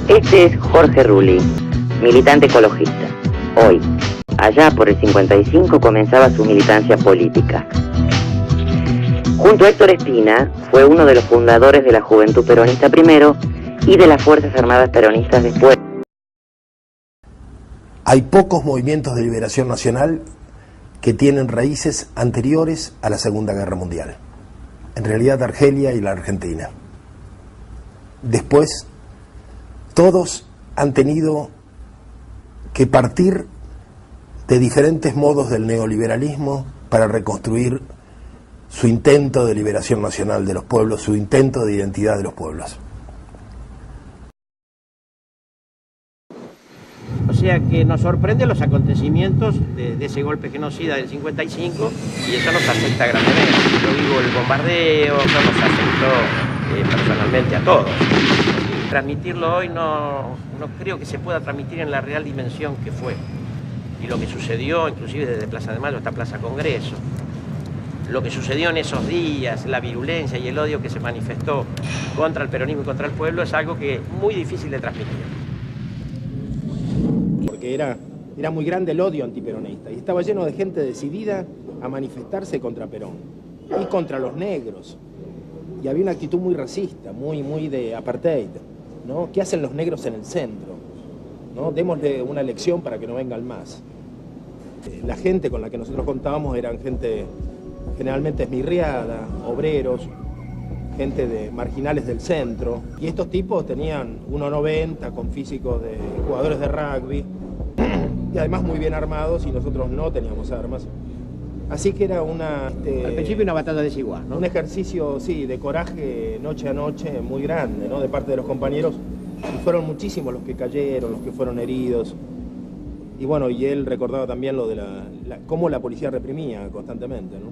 Este es Jorge Rulli, militante ecologista. Hoy, allá por el 55, comenzaba su militancia política. Junto a Héctor Espina, fue uno de los fundadores de la Juventud Peronista primero y de las Fuerzas Armadas Peronistas después. Hay pocos movimientos de liberación nacional que tienen raíces anteriores a la Segunda Guerra Mundial. En realidad, Argelia y la Argentina. Después, todos han tenido que partir de diferentes modos del neoliberalismo para reconstruir su intento de liberación nacional de los pueblos, su intento de identidad de los pueblos. O sea que nos sorprenden los acontecimientos de ese golpe genocida del 55 y eso nos afecta grandemente. Yo digo, el bombardeo, eso nos afectó personalmente a todos. Transmitirlo hoy no creo que se pueda transmitir en la real dimensión que fue. Y lo que sucedió, inclusive desde Plaza de Mayo hasta Plaza Congreso, lo que sucedió en esos días, la virulencia y el odio que se manifestó contra el peronismo y contra el pueblo, es algo que es muy difícil de transmitir. Porque era muy grande el odio antiperonista y estaba lleno de gente decidida a manifestarse contra Perón y contra los negros. Y había una actitud muy racista, muy de apartheid, ¿no? ¿Qué hacen los negros en el centro? ¿No? Démosle una lección para que no vengan más. La gente con la que nosotros contábamos eran gente generalmente esmirriada, obreros, gente de marginales del centro. Y estos tipos tenían 1,90 con físicos de jugadores de rugby y además muy bien armados y nosotros no teníamos armas. Así que era al principio una batalla desigual, ¿no? Un ejercicio, sí, de coraje noche a noche muy grande, ¿no? De parte de los compañeros. Y fueron muchísimos los que cayeron, los que fueron heridos. Y bueno, y él recordaba también lo de cómo la policía reprimía constantemente, ¿no?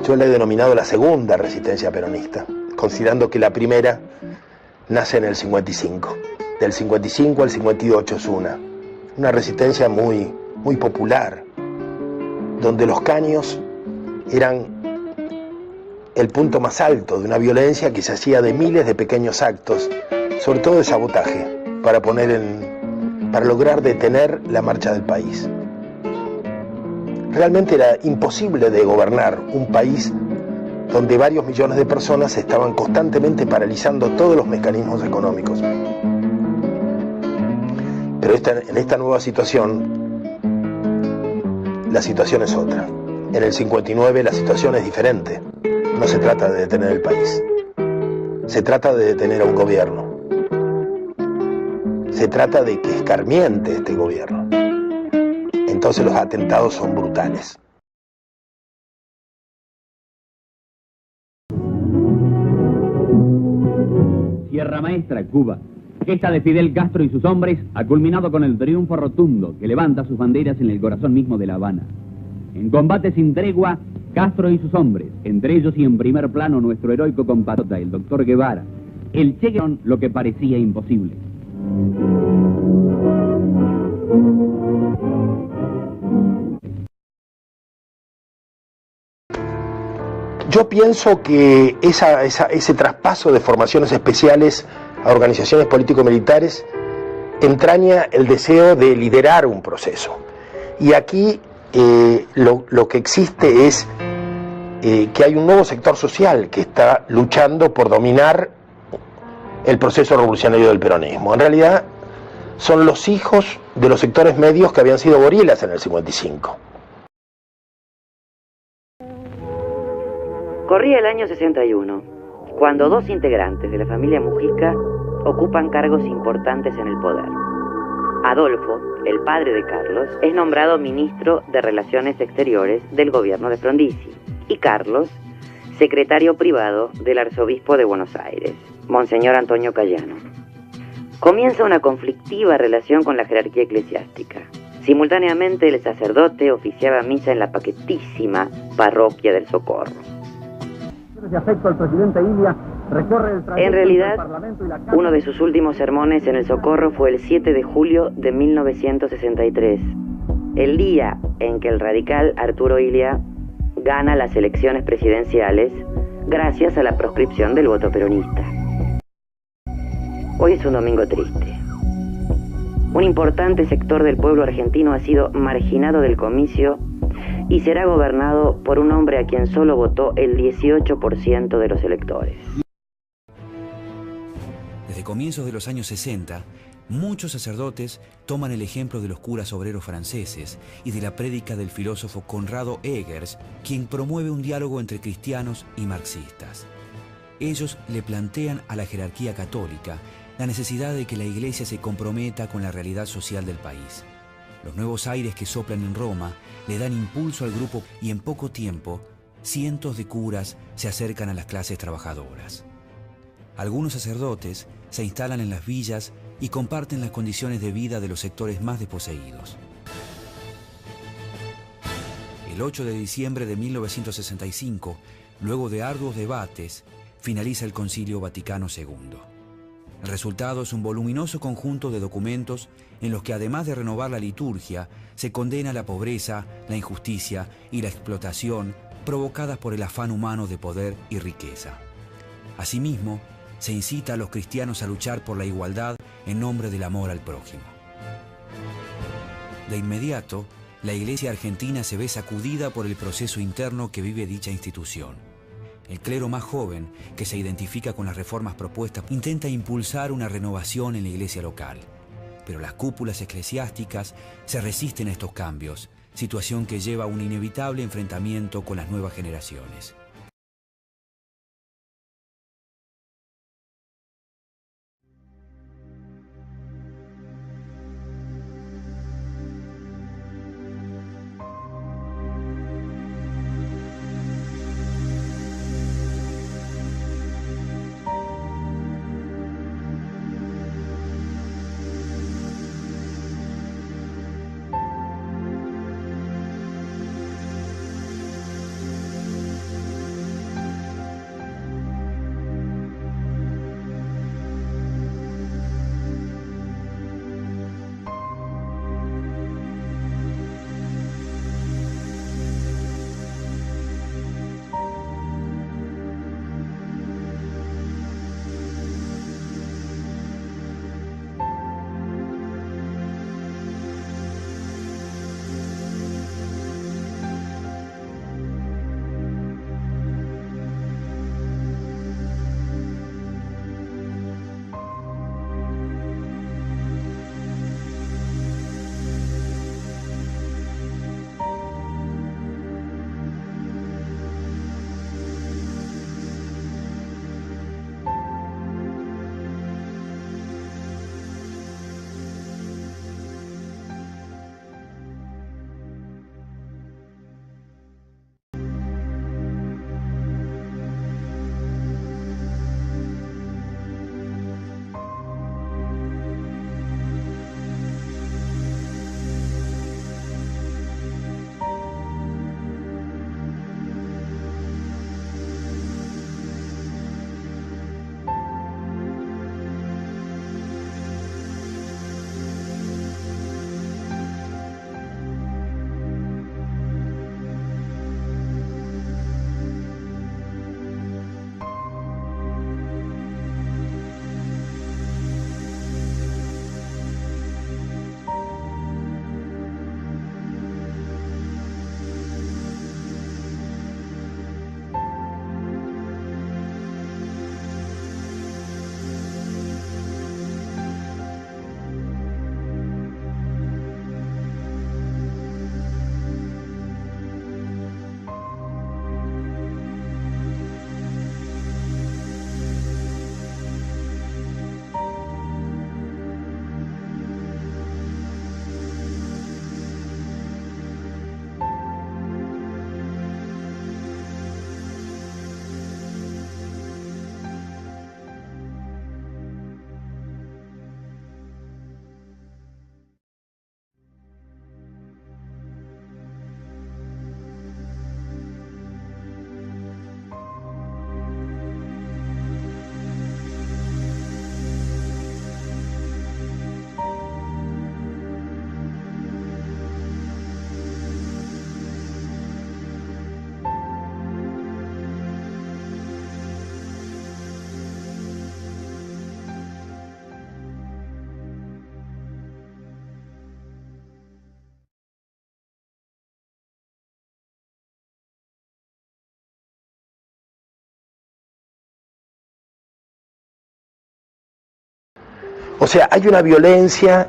Yo la he denominado la segunda resistencia peronista, considerando que la primera nace en el 55. Del 55 al 58 es una resistencia muy popular, donde los caños eran el punto más alto de una violencia que se hacía de miles de pequeños actos, sobre todo de sabotaje, para lograr detener la marcha del país. Realmente era imposible de gobernar un país donde varios millones de personas estaban constantemente paralizando todos los mecanismos económicos. Pero en esta nueva situación, la situación es otra. En el 59 la situación es diferente. No se trata de detener el país. Se trata de detener a un gobierno. Se trata de que escarmiente este gobierno. Entonces los atentados son brutales. Sierra Maestra, Cuba. Esta de Fidel Castro y sus hombres ha culminado con el triunfo rotundo que levanta sus banderas en el corazón mismo de La Habana. En combate sin tregua, Castro y sus hombres, entre ellos y en primer plano nuestro heroico compatriota, el doctor Guevara, el Che Guevara, lo que parecía imposible. Yo pienso que ese traspaso de formaciones especiales a organizaciones político-militares entraña el deseo de liderar un proceso. Y aquí lo que existe es que hay un nuevo sector social que está luchando por dominar el proceso revolucionario del peronismo. En realidad son los hijos de los sectores medios que habían sido gorilas en el 55. Corría el año 61, cuando dos integrantes de la familia Mujica ocupan cargos importantes en el poder. Adolfo, el padre de Carlos, es nombrado ministro de Relaciones Exteriores del gobierno de Frondizi, y Carlos, secretario privado del arzobispo de Buenos Aires, Monseñor Antonio Cayano. Comienza una conflictiva relación con la jerarquía eclesiástica. Simultáneamente, el sacerdote oficiaba misa en la paquetísima parroquia del Socorro. En realidad, uno de sus últimos sermones en el Socorro fue el 7 de julio de 1963, el día en que el radical Arturo Illia gana las elecciones presidenciales gracias a la proscripción del voto peronista. Hoy es un domingo triste. Un importante sector del pueblo argentino ha sido marginado del comicio y será gobernado por un hombre a quien solo votó el 18% de los electores. Desde comienzos de los años 60, muchos sacerdotes toman el ejemplo de los curas obreros franceses y de la prédica del filósofo Conrado Eggers, quien promueve un diálogo entre cristianos y marxistas. Ellos le plantean a la jerarquía católica la necesidad de que la Iglesia se comprometa con la realidad social del país. Los nuevos aires que soplan en Roma le dan impulso al grupo y en poco tiempo, cientos de curas se acercan a las clases trabajadoras. Algunos sacerdotes se instalan en las villas y comparten las condiciones de vida de los sectores más desposeídos. El 8 de diciembre de 1965, luego de arduos debates, finaliza el Concilio Vaticano II. El resultado es un voluminoso conjunto de documentos en los que, además de renovar la liturgia, se condena la pobreza, la injusticia y la explotación provocadas por el afán humano de poder y riqueza. Asimismo, se incita a los cristianos a luchar por la igualdad en nombre del amor al prójimo. De inmediato, la Iglesia argentina se ve sacudida por el proceso interno que vive dicha institución. El clero más joven, que se identifica con las reformas propuestas, intenta impulsar una renovación en la iglesia local. Pero las cúpulas eclesiásticas se resisten a estos cambios, situación que lleva a un inevitable enfrentamiento con las nuevas generaciones. O sea, hay una violencia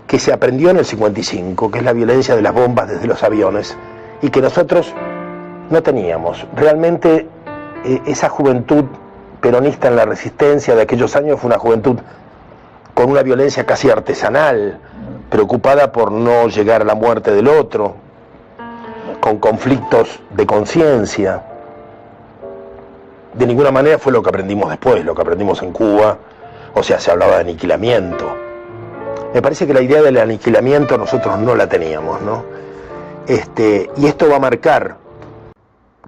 que se aprendió en el 55, que es la violencia de las bombas desde los aviones, y que nosotros no teníamos. Realmente esa juventud peronista en la resistencia de aquellos años fue una juventud con una violencia casi artesanal, preocupada por no llegar a la muerte del otro, con conflictos de conciencia. De ninguna manera fue lo que aprendimos después, lo que aprendimos en Cuba, o sea, se hablaba de aniquilamiento. Me parece que la idea del aniquilamiento nosotros no la teníamos, ¿no? Y esto va a marcar,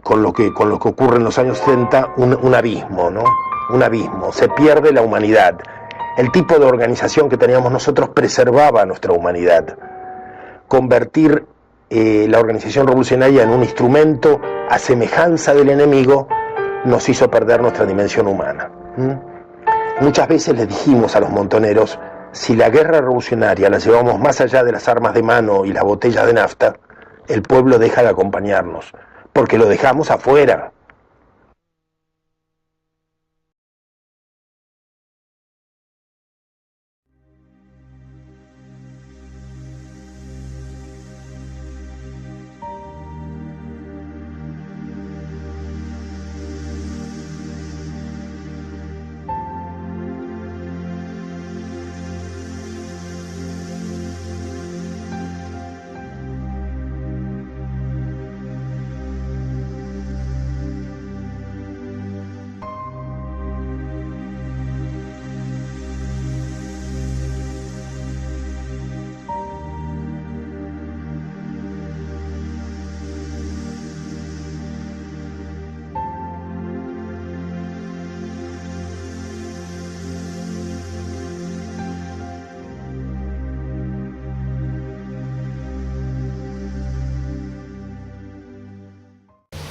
con lo que ocurre en los años 70, un abismo, ¿no? Un abismo, se pierde la humanidad. El tipo de organización que teníamos nosotros preservaba nuestra humanidad. Convertir la organización revolucionaria en un instrumento a semejanza del enemigo nos hizo perder nuestra dimensión humana. Muchas veces les dijimos a los montoneros, si la guerra revolucionaria la llevamos más allá de las armas de mano y las botellas de nafta, el pueblo deja de acompañarnos, porque lo dejamos afuera.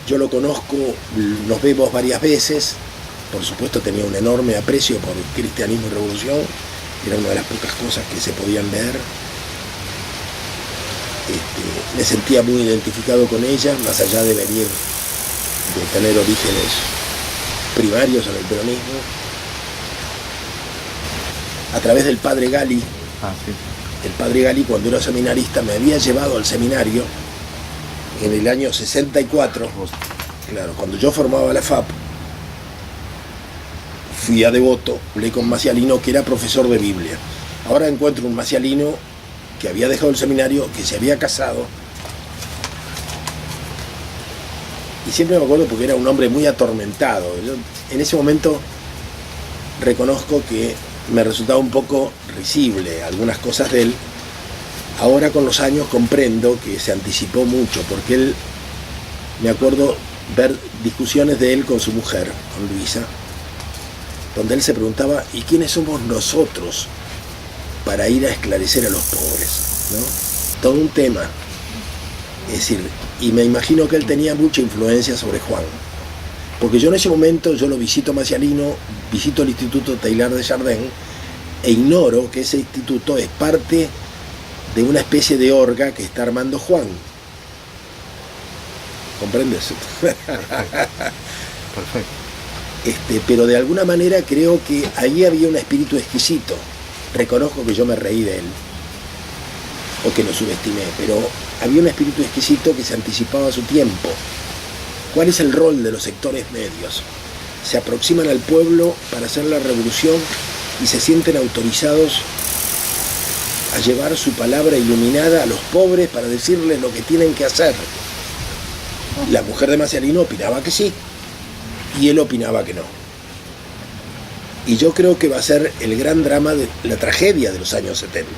Yo lo conozco, nos vemos varias veces, por supuesto tenía un enorme aprecio por el cristianismo y revolución, era una de las pocas cosas que se podían ver. Me sentía muy identificado con ella, más allá de venir, de tener orígenes primarios en el peronismo. A través del padre Gali, el padre Gali, cuando era seminarista, me había llevado al seminario en el año 64, claro, cuando yo formaba la FAP, fui a Devoto, hablé con Macialino, que era profesor de Biblia. Ahora encuentro un Macialino que había dejado el seminario, que se había casado, y siempre me acuerdo porque era un hombre muy atormentado. Yo, en ese momento reconozco que me resultaba un poco risible algunas cosas de él. Ahora con los años comprendo que se anticipó mucho, porque él, me acuerdo ver discusiones de él con su mujer, con Luisa, donde él se preguntaba, ¿y quiénes somos nosotros para ir a esclarecer a los pobres? ¿No? Todo un tema. Es decir, y me imagino que él tenía mucha influencia sobre Juan, porque yo en ese momento, yo lo visito Macialino, visito el Instituto Teilhard de Chardin, e ignoro que ese instituto es parte de una especie de orga que está armando Juan. ¿Comprendes? Perfecto. Pero de alguna manera creo que ahí había un espíritu exquisito. Reconozco que yo me reí de él, o que lo subestimé, pero había un espíritu exquisito que se anticipaba a su tiempo. ¿Cuál es el rol de los sectores medios? Se aproximan al pueblo para hacer la revolución y se sienten autorizados a llevar su palabra iluminada a los pobres para decirles lo que tienen que hacer. La mujer de Macialino opinaba que sí, y él opinaba que no. Y yo creo que va a ser el gran drama de la tragedia de los años 70.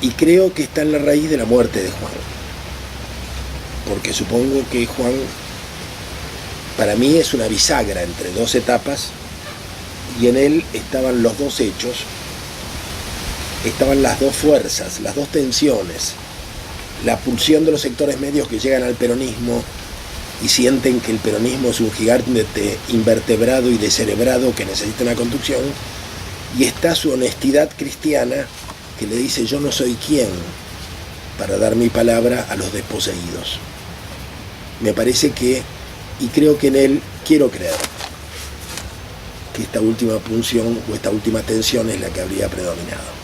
Y creo que está en la raíz de la muerte de Juan. Porque supongo que Juan, para mí, es una bisagra entre dos etapas, y en él estaban los dos hechos, estaban las dos fuerzas, las dos tensiones, la pulsión de los sectores medios que llegan al peronismo y sienten que el peronismo es un gigante invertebrado y descerebrado que necesita una conducción, y está su honestidad cristiana que le dice, yo no soy quien para dar mi palabra a los desposeídos. Me parece que, y creo que en él quiero creer, que esta última punción o esta última tensión es la que habría predominado.